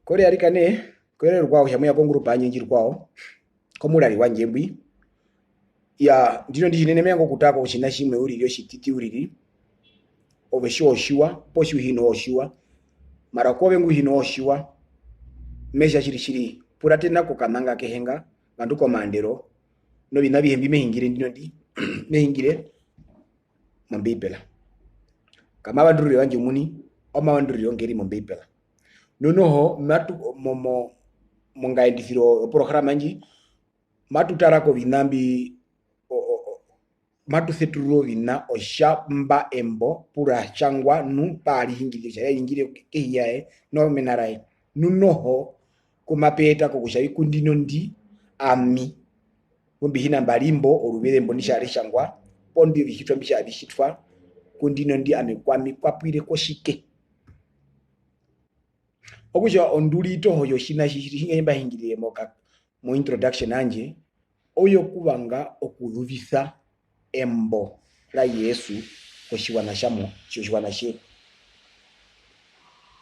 kore arikane kore rwao shamu yakonguru panye njiri kwao komulali wanje mbwi ya ndino ndichinene mengo kutako kuchina shimwe ulilio shititi ulili ovesho oshiwa poshu hino oshiwa mara kove ngu hino oshiwa mesha shiri pura tena kukamanga kehenga bandu komandero no binabi hembi mehingire ndino ndi mehingire mombipela kama bandurire wanje muni oma bandurire ongeri mombipela nonoho matu momo mongaindithiro programa nji matutarako binambi matuthetuluro bina oshamba embo pura changwa nu pali hingile cha hingile kehiae no menarai nunoho kumapeta ko kushabi kundino ndi ami kumbi hina mbalimbo olubere mbo nishari shangwa pondi bihitwa bisha bishitwa kundino ndi amekwami kwapwire koshike okuja onduli toho yoshina shishiri mba hingile mo introduction anje oyo kubanga okudhuvisa embo la Yesu koshiwana shamo chiwana she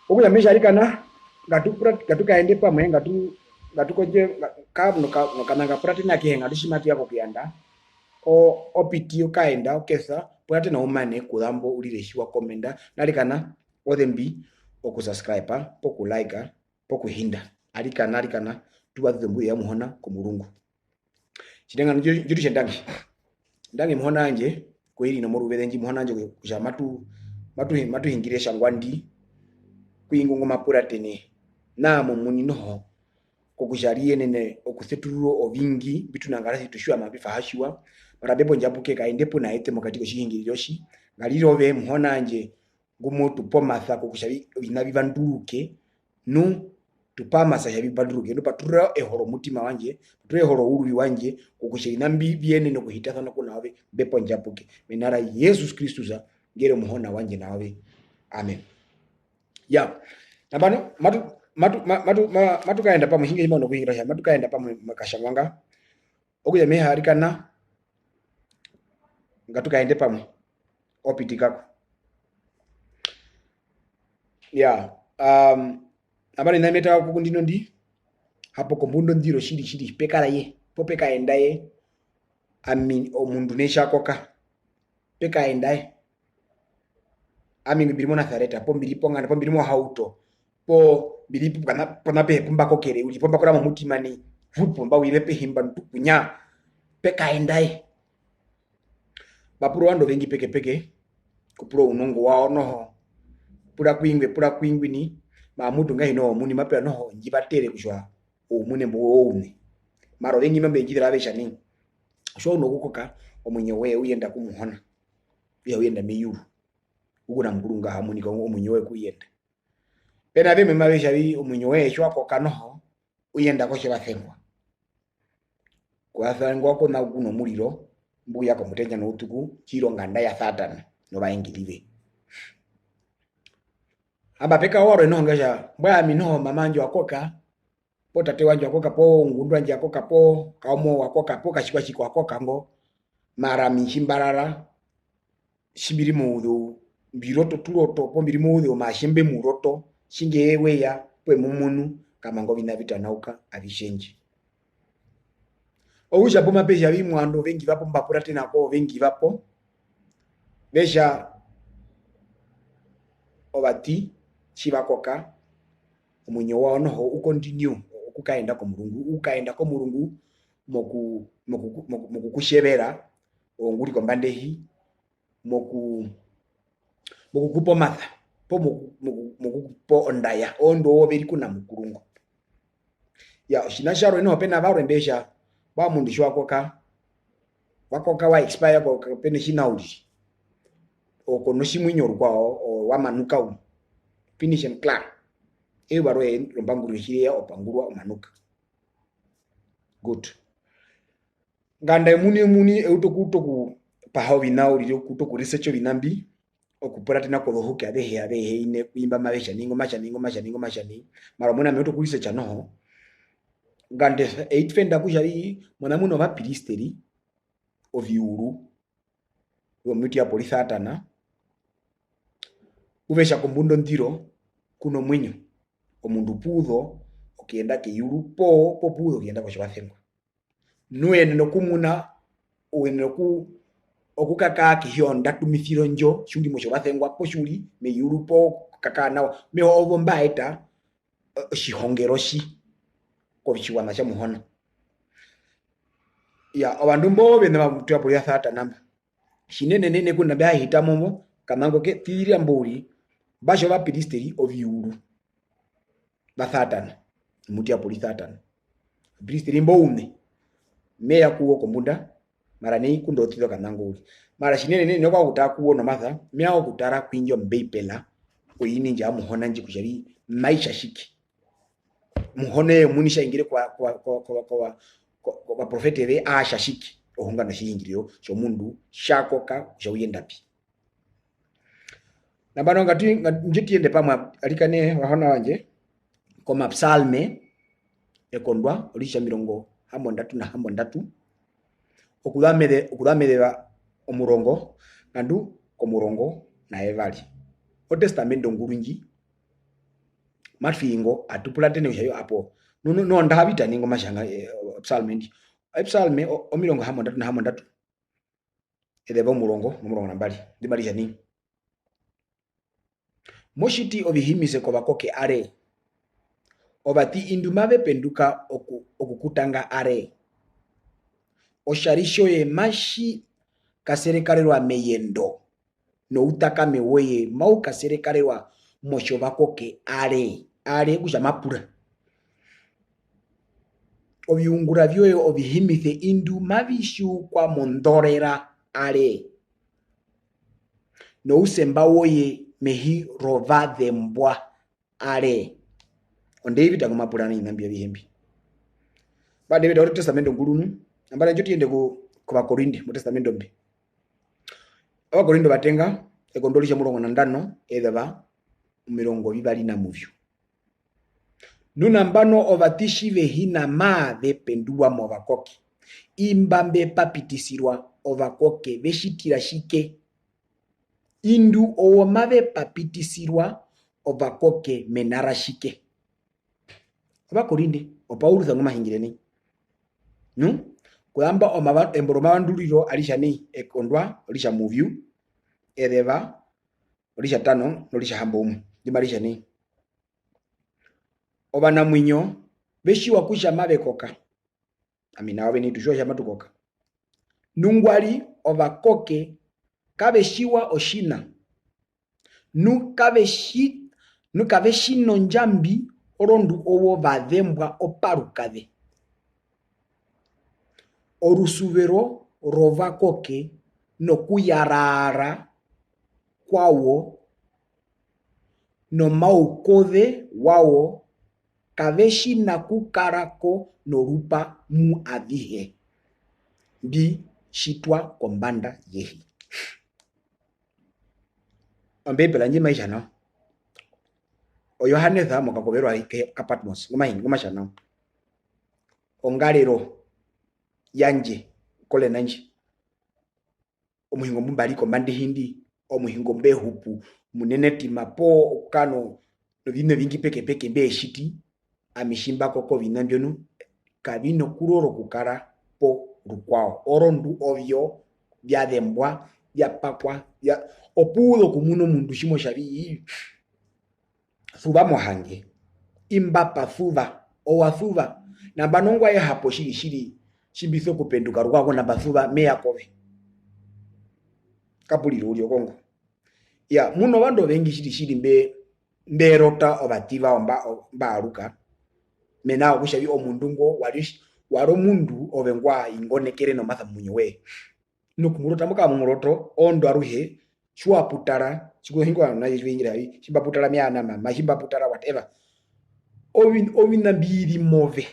okuya mesha alikana gatukaende pamwe gatukoje kabno kananga pratina kihenga dushimati yako kuyanda opitio kaenda okesa pwate na umane kudambo ulireshiwa komenda nalikana odembi okusubscribe pokulike pokuhinda alikana tubaze mbuye ya muhona ku mulungu chitenga njutu ndangi muhona anje kweli no morubere nji muhona anje kuja matu hingire shangwandi kuingungu mapura tene na mumuni noho kokujarie nene okuseturo ovingi bitu nangarasi tushwa mabifa hashiwa barabebo njabuke kaendepo na ete mokatiko shihingiriroshi ngalirove muhona anje ngumo tupomatha kokushabi binabi banduruke nu tupamasa shabi banduruke no patura ehoro mutima wanje patura ehoro urubi wanje kokushina mbi biene no kuhita sana kuna wabe bepo njabuke menara Yesus Kristus ngere muhona wanje nawe amen ya nabano matu kaenda pamwe hinge imano kuhingira sha matu kaenda pamwe makashangwanga okuya meha arikana ngatukaende pamwe opitikako ya abali na meta ku ndino ndi hapo kombundo ndiro shiri pekara ye popeka endaye amin omundu nesha koka peka endaye amin birimo na thareta po bilipo ngana po birimo hauto po bilipo kana pe kumba kokere uli pomba kora mutima ni vupo mba wilepe himba ntukunya peka endaye bapuro wando vengi peke kupuro unongo wao noho pura kwingwi ni mamudu ngai no muni mapya noho njibatere kushwa omune mbo one maro vengi membe njidira besha ni sho no gukoka omunye we uyenda kumuhona ya uyenda miyuru uguna mgurunga hamuni ko omunye we kuyenda pena be mema besha bi omunye we shwa ko kanoho uyenda ko sheba thengwa kwa thangwa ko na guno muliro mbuya ko mutenja no utuku chiro nganda ya satana no baingilive aba peka woro no ngaja mbwa mino mamanjo akoka po tate wanjo akoka po ngundu anje akoka po kaomo akoka po kashikwa akoka ngo mara minchimbarara shibiri muudhu biroto turoto po mbiri muudhu mashembe muroto shingewe ya pwe mumunu kama ngo bina vitanauka abishenji ouja boma peja bimwando vengi vapo mbapura tena ko vengi vapo besha obati chibakoka omunyo wao noho ukontinue okukaenda ko mulungu moku kushebera onguri kombandehi moku kupo matha po moku po ondaya ondo oberi kuna mukulungu ya shinasharo ino pena barembesha ba mundisho wakoka wa expire ko pene shinauli okono shimwinyo kwao wa manuka u finish and clear ebarwe lombanguru hiya opangurwa omanuka good nganda muni eutokutoku paho binao lyo kutoku research binambi okupora tena ko hoke abehe ine kuimba mabesha ningo mashani mara muna meto research no ngande 8 fenda kujari mwana muno ba pilisteri oviuru wo muti ya polisatana uvesha kombundo ndiro kuno mwinyo omundu pudho okienda kiyuru po pudho okienda koshibathengwa nuene nokumuna uene okukaka kihionda tumithiro njo shuli moshibathengwa po shuli meyuru po kaka nawa meho ovo mbaeta shihongero shi kobichiwana sha muhona ya abandu mbo bene bamutu apo ya thata namba shinene nene kuna bya hitamomo kamango ke tiri ambuli basho ba pilisteri obiuru bathatana mutu apo lithatana pilisteri mbo une meya kuwo kombunda mara nei kundo tido kanango uli mara shinene nene kwa kutakuwo no matha meya kutara kwinjo mbeipela oyini nja muhona nji kushari maisha shiki muhone munisha ingire kwa profete be shashiki ohunga na shingiro sho mundu shakoka shauyendapi na bano ngati njitiende pamwa alikane wahona wanje koma psalme ekondwa olisha mirongo hambo ndatu okulamedera omurongo nandu komurongo na evali o testamento ngurunji matfingo atupulatene ushayo apo no ndahabita ningo mashanga psalme ndi psalme omirongo hambo ndatu edeba omurongo na mbali ndibali jani moshiti obihimise ko bakoke are obati indumabe penduka okukutanga are osharisho ye mashi kaserekarerwa meyendo no utaka mewoye mau kaserekarerwa mosho bakoke are kushamapura obiungura byoyo obihimise indumabishu kwa mondorera are no usemba woye mehi rova thembwa are onde ibita kumapura ni nambia bihembi ba David Old Testament ngulunu ambala njoti yende ku bakorindi mu testamento mbi abakorindo batenga ekondolisha murongo na ndano edaba mirongo bibali na muvyo nuna mbano ovatishi vehina ma vependua mo bakoki imbambe papitisirwa ovakoke veshitira shike indu owo mave papitisirwa ovakoke menara shike abakorinde opaulo zangu mahingireni kuyamba emboroma banduliro alisha ni ekondwa alisha muvyu edeva alisha tano alisha hambomu dimalisha ni obana mwinyo beshi wakusha mabekoka amina wabe ni tushosha matukoka nungwali ovakoke kabeshiwa oshina nukabeshi nonjambi orondu owo vadhembwa oparukave orusuvero rovakoke nokuyarara kwawo no maukove wawo kaveshi nakukarako norupa mu avihe ndi shitwa kombanda yehi ambepela nje maisha na o Yohane tha mokakobero alike kapatmos ngomasha na ongalero yanje kole nanje omuhingo mbali kombandi hindi omuhingo mbehupu muneneti mapo kano no bino bingi peke mbe shiti amishimba koko binambyono kabino kuroro kukara po rukwao orondu ovyo byadembwa byapakwa ya opudo kumuno mundu shimo shabi thuba mohange imbapa thuba owathuba na banongwa ye hapo shiri shimbiso kupenduka rwako na bathuba meya kobe kapuliro ulio kongo ya muno bando bengi shiri mberota obativa omba aruka mena okushabi omundu ngo waro mundu obengwa ingonekere no matha munyowe nukumurota muka muroto ondo aruhe shwa putara shiko hingwa na yingira shimba putara myana mama shimba putara whatever ovina biri move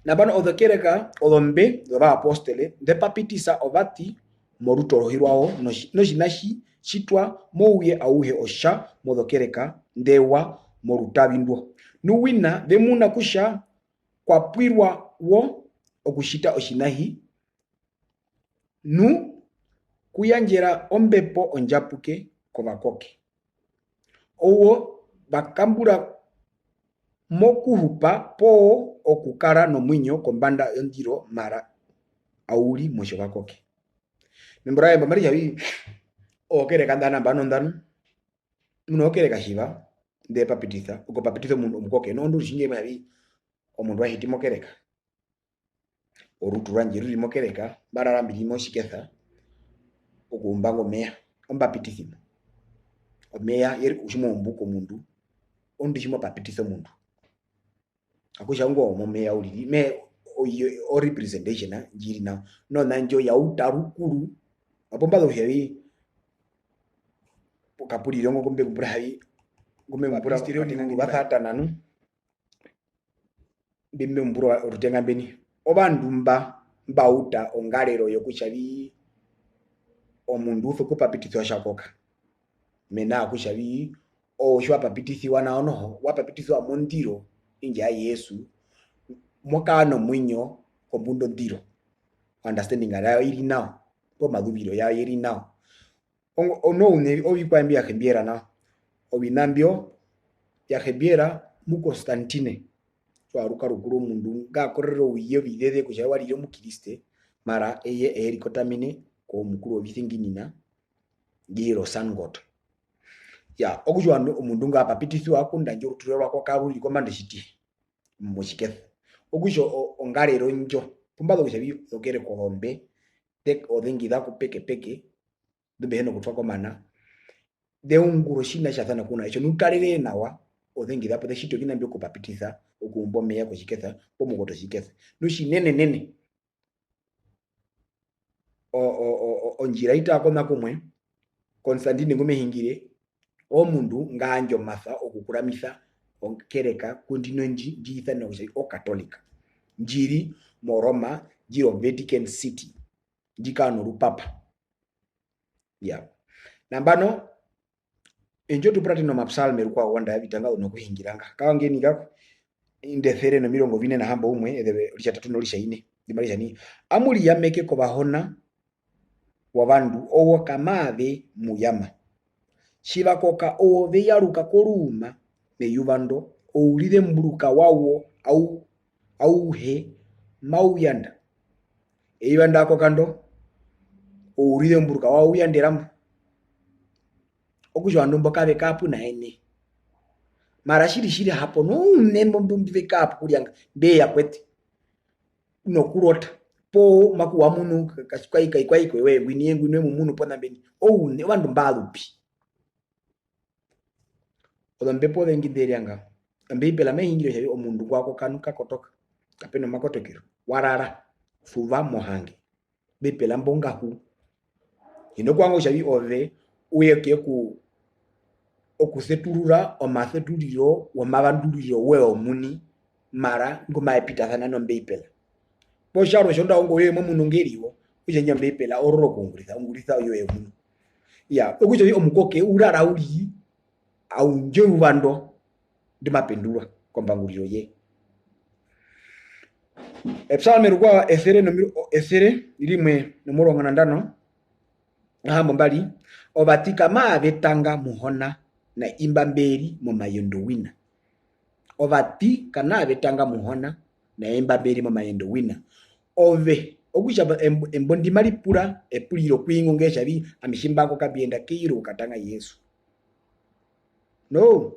na bano odokereka odombe doba apostole de papitisa obati moruto rohirwao no jinashi chitwa mouye auhe osha modokereka ndewa morutabindwo nuwina demuna kusha kwa pwirwa wo okushita oshinahi nu kuyanjera ombepo onjapuke kobakoke owo bakambula mokuhupa po okukala nomwinyo kombanda yondiro mara auli mwisho gakoke. Membora yamba mari yabi okereka ndana mbano ndano muno okereka shiva nde papititha uko papititha mundu omukoke no ndu shinge yabi omundu ahiti mokereka orutu ranjiru limokereka barara mbili moshiketha okumbango meya ombapitithimo omeya yeri ushimo mbuko mundu ondi shimo papititha mundu akusha ngo momeya uli me o representation njiri na no nanjo ya utarukuru apomba do hevi pokapuri longo kumbe kubrahi kumbe mpura stereo ni bathata nanu bimbe mpura rutenga beni obandumba mbauta ongalero yokuchavi omundu ufe kupapitithwa shakoka mena akushavi o shwa papitithiwa na ono wapapitithwa mondiro inja Yesu mwakano mwinyo kombundo ndiro understanding ala iri now po madubiro ya iri now ono une obikwambi ya Khembiera na obinambio ya Khembiera mu Constantine twaruka rukuru mundu ngakorero wiye bidede kujawa liro mu Kriste mara eye erikotamine ko mukuru obithinginina ngiro sangot ya okujwa omundu ngapapitithwa akunda njo ruturerwa ko karuli komande shiti mushiketha okujo ongalero njo pumbalo kujabi okere ko hombe tek odengida ku peke dube heno kutwa ko mana de unguro shina shathana kuna icho nutarere nawa odengida po shito kina mbyo kupapititha okumbo meya ko shiketha pomugoto shiketha nene onjira ita akona kumwe Constantine ngome hingire omundu nganjo matha okukuramisa onkereka kundino njitha na kushai o katolika njiri moroma jiro Vatican City jikano rupapa ya nambano enjo tuprati no mapsalme rukwa wanda bitanga no kuhingiranga kawangeni kako indethere no mirongo vine na hamba umwe ede licha 3 no licha 4 dimalisha ni amuli yameke ko bahona wabandu owo kamave muyama shibakoka ove yaruka koruma meyubando oulire mburuka wawo au he mauyanda eyibanda ko kando oulire mburuka wawo yanderamu okujwa ndombo kabe kapu na ene mara shiri hapo no nembo mbive kapu kulyanga be yakwete no kurota po makuwa munu kashikai we gwiniye munu pona beni ne wandu mbalupi odombe po dengi derianga ambe pela me hingiro yabi omundu kwako kanuka kotoka kapeno makotokero warara fuva mohange be pela mbonga hu ino kwango yabi ove uyeke ku okuseturura omasetuliro wamabanduliro we omuni mara ngoma epitathana no mbe pela po sharo shonda ongo ye momundu ngeriwo ujenya mbe pela ororo kungulitha yo ye munu ya okujo omukoke urara uli au nje ubando ndimapendura kombanguliro ye epsalme rukwa esere ilimwe nomurongo na ndano ahambo mbali obatika betanga muhona na imbamberi mu mayendo wina obatika betanga muhona na imbamberi mu mayendo wina ove okushaba embondi malipura epuliro kwingo ngeshabi amishimbako kabienda kiro katanga Yesu no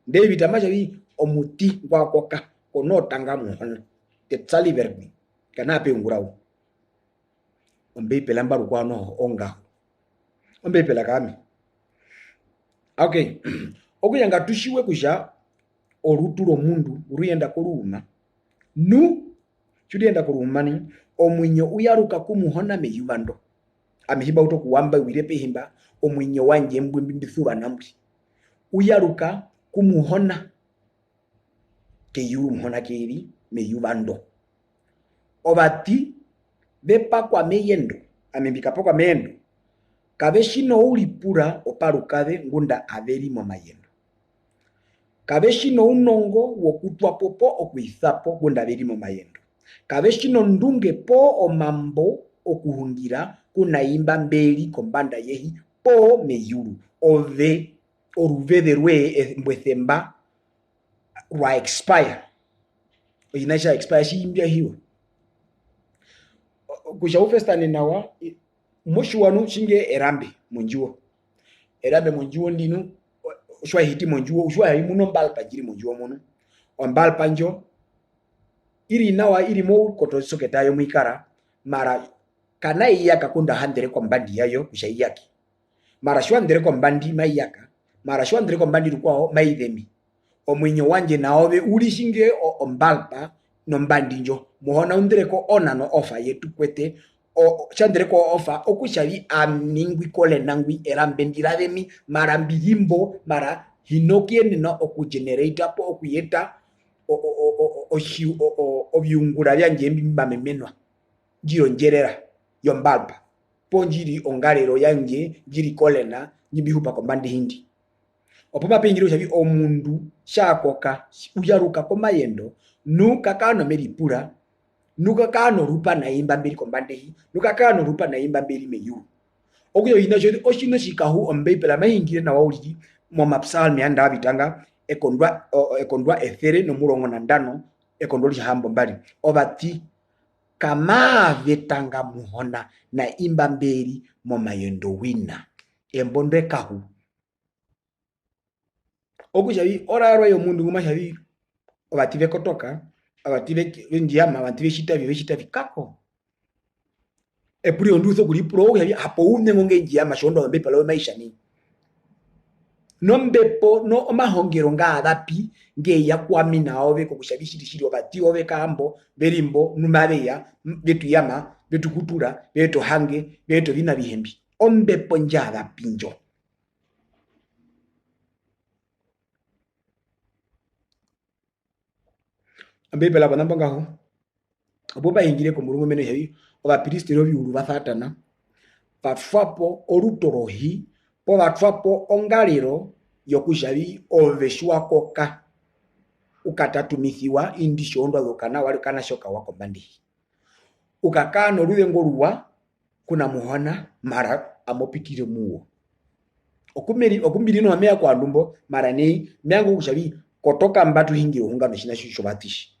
David amajabi omuti kwakoka konotanga muhona tetsali verbi kana pe ngurau ombe pela mbaru kwano onga ombe pela kami okay okuyanga tushiwe kuja oruturo mundu uruyenda kuruma chudienda kurumani omwinyo uyaruka kumuhona meyubando amihiba uto kuwamba wirepe himba omwinyo wanje mbwimbithuba namri uyaruka kumuhona keyuru muhona keri meyubando obati bepa kwa meyendo amembika kwa meyendo kabeshino ulipura oparukave ngunda averi mwa mayendo kabeshino unongo wokutwa popo okuithapo ngunda averi mwa mayendo kabeshino ndunge po omambo okuhungira kunaimba mbeli kombanda yehi po meyuru ove oruveve rwe mbwethemba rwa expire inaisha expire shimbia hiyo kusha ufestane nawa moshi wanu shinge erambe monjuo ndinu ushwa hiti monjuo ushwa himuno mbalpa jiri monjuo mono ombalpa njo iri nawa iri mo koto soketayo mwikara mara kana iyaka kunda handere kwa mbandi yayo kusha iyaki mara shwa ndere kwa mbandi mayaka mara shwa ndere kwa mbandi rukwao maidhemi omwinyo wanje naobe uri shinge ombalpa no mbandi njo muhona undere ko ona no ofa yetu kwete o chandere ko ofa okushali amingwi kole nangwi erambendiravemi mara mbilimbo mara hinokiene no okugenerator po okuyeta obyungura byanje mbimamenwa jiro njerera yombalpa ponjiri ongalero yanje jiri kolena nyibihupa ko mbandi hindi opoma pingiro shabi omundu shakoka uyaruka ko mayendo nuka kano meripura nuka kano rupa na imba mbiri ko mbande hi nuka kano rupa na imba mbiri meyu okuyo ina jodi oshino shikahu ombepela mahingire na wauliji mo mapsalmi anda bitanga ekondwa ethere no murongo na ndano ekondwa lihambo mbali obati kama vetanga muhona na imba mberi mo mayendo wina embonde kahu okushabi oraro yo mundu ngumashabi obative kotoka abative njiyama abative shitavi kako epuri onduzo kuri pro yabi hapo une ngonge njiyama shondo mbe palo maisha ni nombepo no omahongero nga adapi nge yakwami naobe kokushabishirishiri obati obe kambo berimbo numabeya betu yama betu kutura betu hange betu bina bihembi ombepo njada pinjo ambepela bana bangaho aboba ingire ko murungu mene hebi oba pristero byuru bathatana patfapo orutorohi po batfapo ongaliro yokushabi oveshwa koka ukatatumithiwa indishondo lokana wali kana shoka wako bandi ukakano ruwengo ruwa kuna muhona mara amopitire muo okumbiri no amea kwa ndumbo mara nei myango kushabi kotoka mbatu hingiro hunga meshina shisho batishi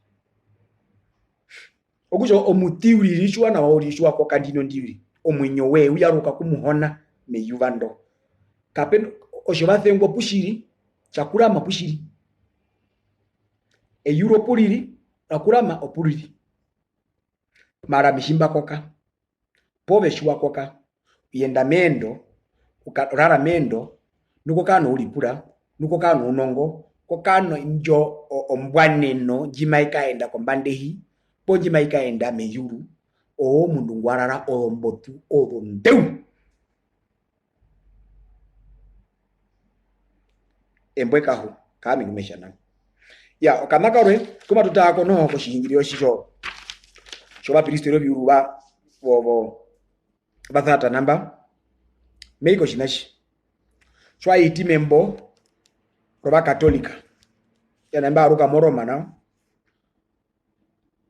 okujo omutiuri rishwa na waurishwa ko kandino ndiuri omwinyo we uyaruka kumuhona meyuvando kapeno oshobathengo pushiri chakurama pushiri europuriri akurama opuriri mara mishimba koka pove shwa koka yenda mendo ukarara mendo nuko kano ulipura nuko kano unongo ko kano njo ombwaneno jimaika enda kombandehi ponji maika enda meyuru o mundu ngwarara ombotu odondeu embweka hu kami ngumeshana ya okamakare kuma tutako no ko shingiriyo shisho shoba pristero byuruba bobo bathata namba meiko shinashi shwa itimembo roba katolika ya namba aruka moroma na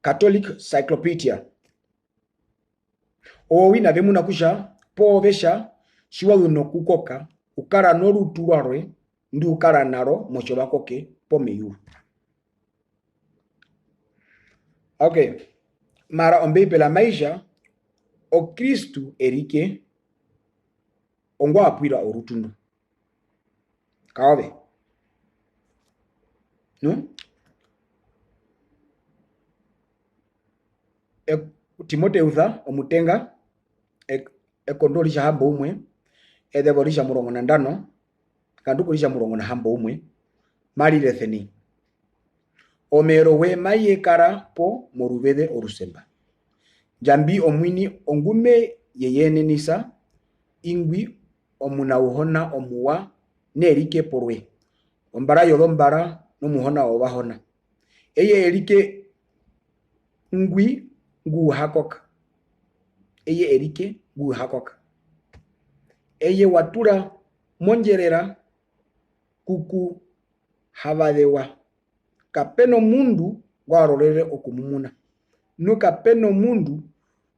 Catholic Cyclopedia owina vemuna kusha povesha shiwa uno kukoka ukara noru tuwarwe ndi ukara naro mochoba koke pomeyu okay mara ombepe la maisha o Kristu erike ongwa apwira orutundu kawe no Timoteutha omutenga ekondolisha hambo umwe edebolisha murongo na ndano kandukulisha murongo na hambo umwe mali letheni omero we mayekara po moruvede orusemba jambi omwini ongume yeyene nisa ingwi omuna uhona omuwa nerike porwe ombara yolombara no muhona obahona eye erike ngwi ngu hakoka eye erike ngu hakoka eye watura monjerera kuku havadewa kapeno mundu gwarorere okumumuna nuka peno mundu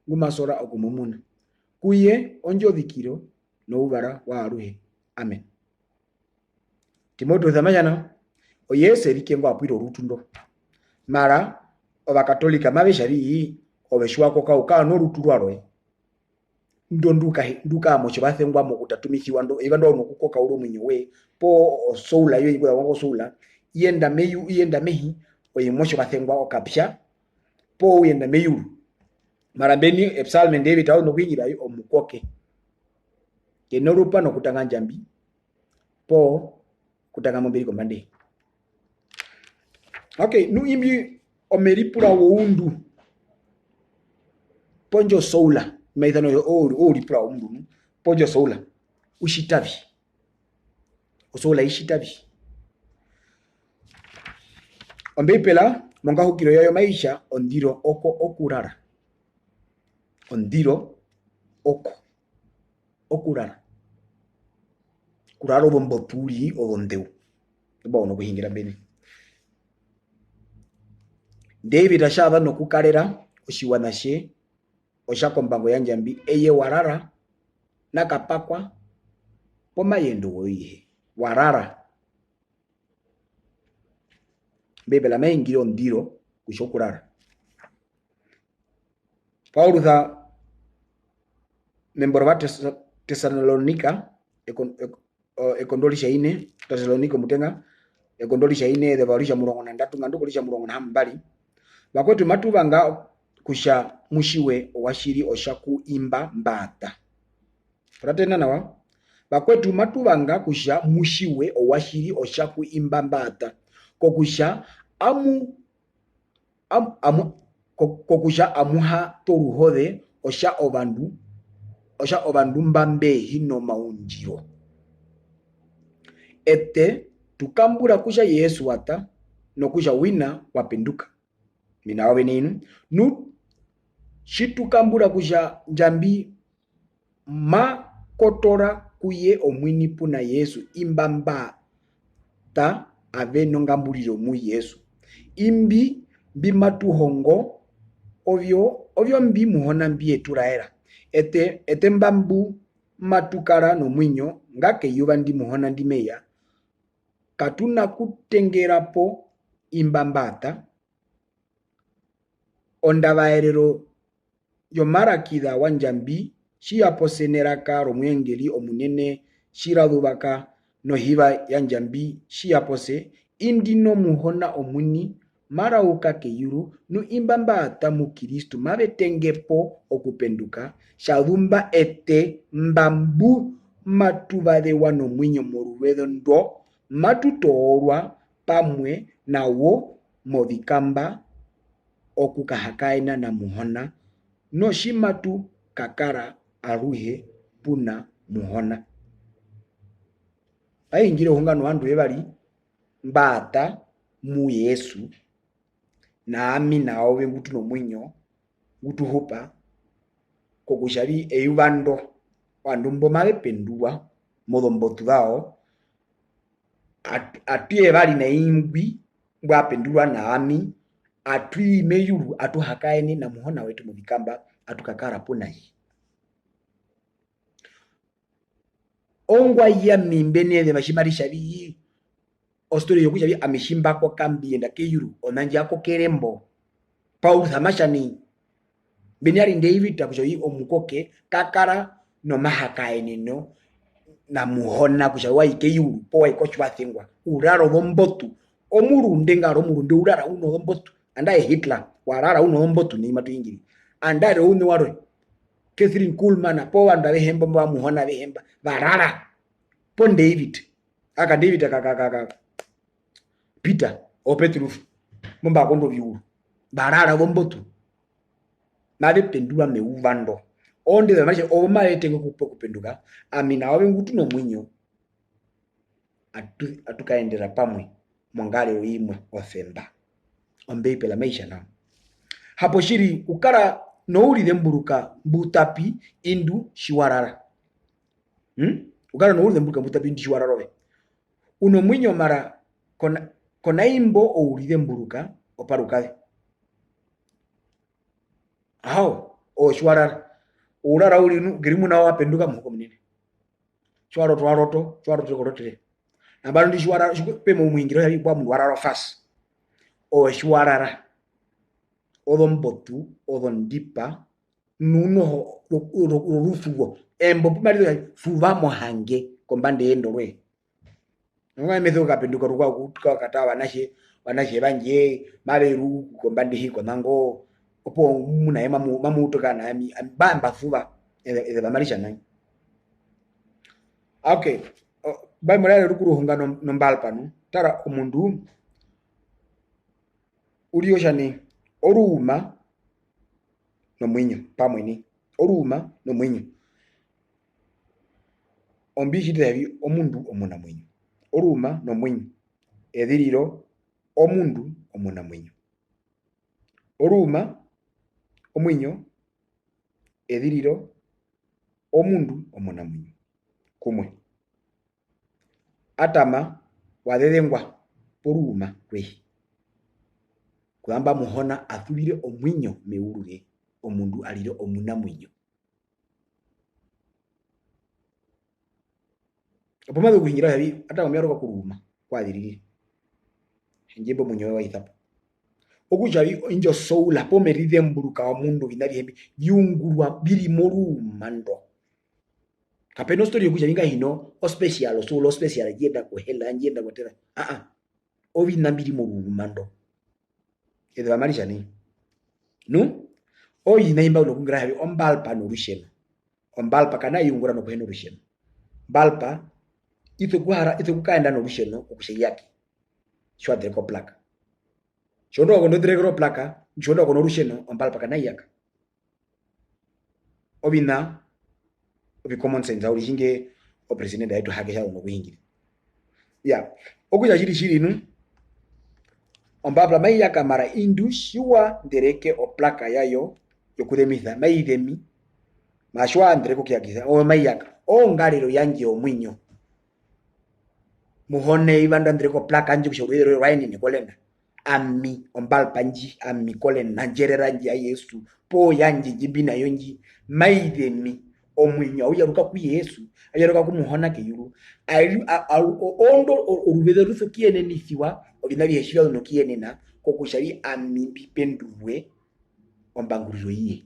gumasora okumumuna kuye onjo dhikiro no ubara wa aruhe amen Timoto thamajana o yese rikengo apwiro rutundo mara oba katolika mabeshari obeshwako kauka no ruturwaro ndo nduka mocho bathengwa mo kutatumikirwa ndo ibando no kukoka uro mwenyewe po soula yo igwa wango soula yenda mehi oyimosho bathengwa okapsha po yenda meyuru mara beni epsalme David au no kwingira yo omukoke kenorupa no kutanga njambi po kutanga mbiri kombande. Okay, nu imbi omeripura woundu ponjo soula maithano yo ori pra umdu ponjo soula ushitavi osola ishitavi ombepela monga hukiro yoyo maisha ondiro oko okurara ondiro oko okurara kuraro bomboturi obondeu bono kuhingira bene David ashaba no kukarera oshiwanashe oshakombango ya njambi eye warara nakapakwa pomayendo woihe warara bebela maingiro ndiro kushokurara Paulo tha membro va Tesalonika ekondolisha ine Tesalonika mutenga ekondolisha ine de valisha murongo na ndatu ngandu kolisha murongo na hambali bakwetu matubanga kusha mushiwe washiri oshaku imba mbata pratena nawa bakwetu matubanga kusha mushiwe owashiri oshaku imba mbata kokusha kokusha amuha toruhode osha obandu mbambe hino maunjiro ete tukambura kusha Yesu wata no kusha wina wapenduka mina wawe ninu nu shitukambura kusha njambi makotora kuye omwini puna Yesu imbamba ta ave nongambuliro mu Yesu imbi bimatuhongo ovyo mbi muhona mbi eturaera ete mbambu matukara no mwinyo ngake yuba ndi muhona ndi meya katuna kutengerapo imbambata ondabaerero yomarakida wanjambi shiyaposeneraka romwengeli omunene shiradubaka no hiba yanjambi shiyapose indi no muhona omuni marauka keyuru nu imbambata mu Kristu mabetengepo okupenduka shadumba ete mbambu matubade wano mwinyo moruwedo ndo matutorwa pamwe nawo movikamba okukahakaina na muhona no shimatu kakara aruhe puna muhona ayingire hongano wandu ebali mbata mu Yesu na ami nawe ngutu no mwinyo ngutu hupa kokushari eyubando wandu mbomale pendua modombotu dao atuye bali na ingwi mbwa pendua na ami atui meyuru atuhakaeni na muhona wetu mubikamba atukakara punayi ongwa ya mimbene de bashimarisha bi ostori yokuja bi amishimba ko kambi enda keyuru onanja ko kerembo Paul thamashani Beniari David takushoyi omukoke kakara no mahakaeni no na muhona kushawa ikeyuru po ikochwa thingwa uraro bombotu omurunde ngaro murunde urara uno bombotu andaye Hitler warara uno bombotu ni matu ingiri andare uno waro Catherine Kuhlman po anda behemba mwa muhona behemba barara po David aka David aka Peter o Petrus mumba kondo biuru barara bombotu nabe pendua meuvando onde the maisha oma etengo kupenduka amina wawe ngutu no mwinyo atukaendera pamwe mwangale oimwe ofemba ombe pela maisha na hapo shiri ukara no uri demburuka mbutapi indu shiwarara ukara no uri demburuka mbutapi indu shiwarara we uno mwinyo mara kona imbo o uri demburuka oparuka hao o shiwarara urara uri girimu na wapenduka muko munene chwaro twaroto korotere ambalo ndi shwarara pema umuingiro yabi kwa mundu warara fast o shwarara odon botu odon dipa nuno rufugo embo pumalizo fuva mohange kombande endorwe ngwa metho kapenduka rukwa kutuka kata wanashe banje maberu kombande hiko nango opo muna ema mamutoka na ami bamba fuva eze bamalisha nani. Okay, bai mulale rukuruhunga nombalpa no tara umundu ulioshani oruma no mwinyo pamweni oruma no mwinyo ombishite yabi omundu omuna mwinyo oruma no mwinyo edhiriro omundu omuna mwinyo oruma omwinyo edhiriro omundu omuna mwinyo kumwe atama wadhedhengwa poruma kwehi kuamba muhona athulire omwinyo meurure omundu alire omuna mwinyo opoma kuhingira yabi ata mwaro kuruma kwadirire njebo munyo wa ithapo okujabi injo soula pomeride mburuka wa mundu binari hembi byungurwa biri moruma ndo kapeno story yokuja binga hino o special so special yenda ko hela yenda ko tera obi nambiri moruma ndo edwa malisha ni no oyi na imba ulokungira habi ombalpa no rusheno ombalpa kana yungura no kuheno rusheno balpa ito kukaenda no rusheno okushe yake shwa dreko plaka shondo ko no dreko plaka shondo ko no rusheno ombalpa kana yaka obina obi common sense auri jinge o president aitu hakesha no kuhingira ya okuja shiri nu ombabla mai yaka mara indu shiwa ndereke o plaka yayo yokudemitha mai demi mashwa ndereko kiakiza o mai yaka o ngariro yanje omwinyo muhone ibanda ndereko plaka anje kushobero raini ni kolenda ami ombalpa nji ami kolen nanjerera nji ya Yesu po yanje jibina yonji mai demi omwinyo uyaruka ku Yesu ayaruka ku muhona ke yuru ondo orubede ruso kiene nisiwa obinabi heshira no kiene na kokushari amimbi penduwe ombanguriro yiye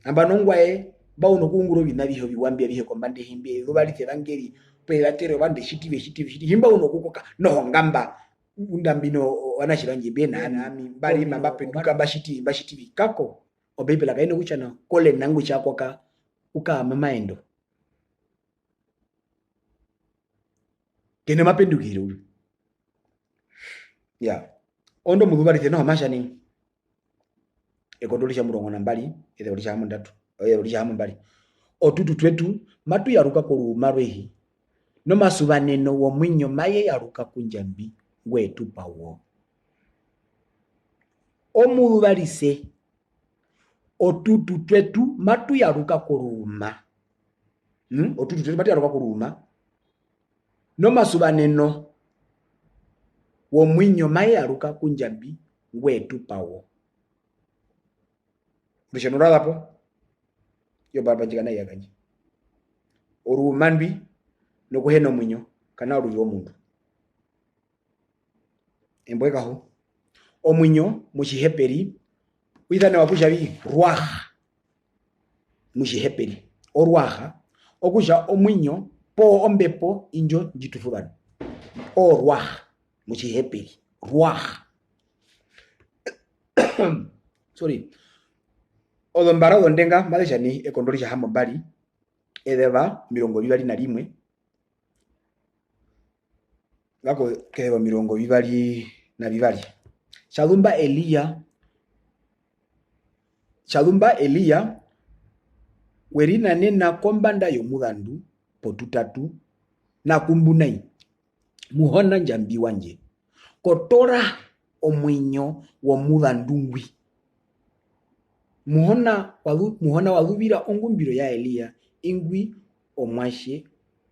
amba nongwae bauno kunguro binabi ho biwambia bihe kombande himbe rubali terangeri pelatere bande shitibe himba uno kukoka no ngamba undambino wanashiranje bena nami bali mamba penduka bashiti kako obebela kaino kuchana kole nangu chako ka uka mamaendo kene mapendukire uyu ya ondo mudubali tena amashani ekodolisha murongo nambali edolisha hamu ndatu edolisha hamu mbali otutu twetu matu yaruka kuruma rwehi no masubaneno wo mwinyo maye yaruka kunjambi ngwetu pawo omudubalise otutu twetu matu yaruka kuruma otutu twetu matu yaruka kuruma no masubaneno wo mwinyo maye yaruka kunjambi ngwetu pawo bishanura lapo yo baba jigana yaganji orumanbi no kuheno mwinyo kana uru yo mundu embweka ho omwinyo mushiheperi withane wakushabi ruaha mushiheperi oruaha okusha omwinyo po ombepo injo njitufubano o ruaha mushiheperi ruaha sorry odombara odondenga maleshani ekondolisha hamo mbali edeba 21 lako keba 22 Shalumba Elia werina nena kombanda yomudandu potutatu na kumbunai muhona njambi wanje kotora omwinyo wo mudandungwi muhona walubira ongumbiro ya Elia ingwi omwashe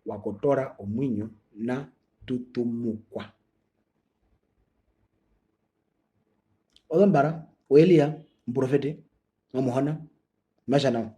wakotora omwinyo na tutumukwa odombara o Elia mprofete muhona mashana